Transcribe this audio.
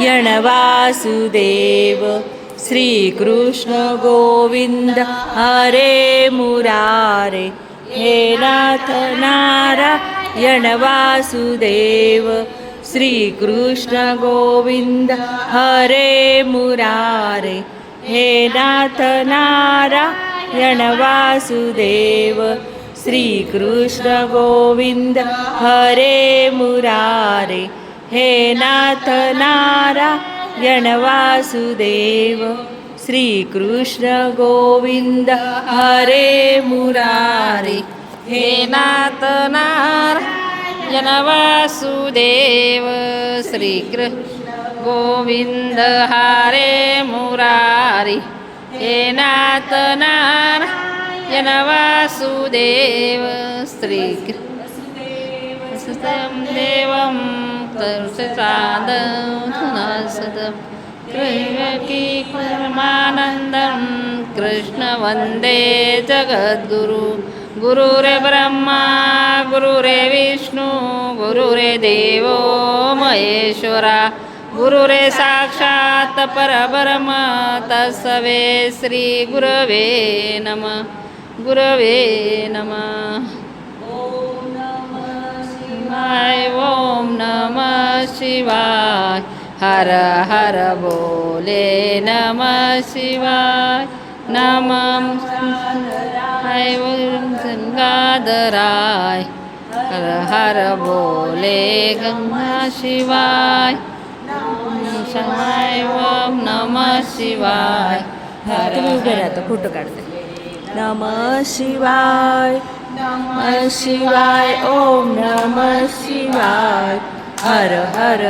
यणवासुदेव श्रीकृष्ण गोविंद हरे मुरारे हे नाथ नारायण वासुदेव श्रीकृष्ण गोविंद हरे मुरारे हे नाथ नारायण वासुदेव श्रीकृष्ण गोविंद हरे मुरारे हे नाथ नारायण वासुदेव श्रीकृष्ण गोविंद हरे मुरारे हे नाथ नारायण वासुदेव श्रीकृष्ण गोविंद हरे मुरारी हे नाथ नारायण वासुदेव श्रीकृष्ण देवं तरुषसादं कृष्णकी परमानन्दं कृष्ण वन्दे जगद्गुरु गुरुरे ब्रह्मा गुरुरे विष्णु गुरुरे देवो महेश्वरा गुरुरे साक्षात् परब्रह्म तस्मै श्री गुरवे नमः गुरवे नमः ओम नमः शिवाय हर हर बोले नमः शिवाय नमः गंगाधराय हर हर बोले गंगा शिवाय ओम नमः शिवाय तुम्ही उभे राहता फोटो काढते नमः शिवाय नमः शिवाय ओम नमः शिवाय हर हर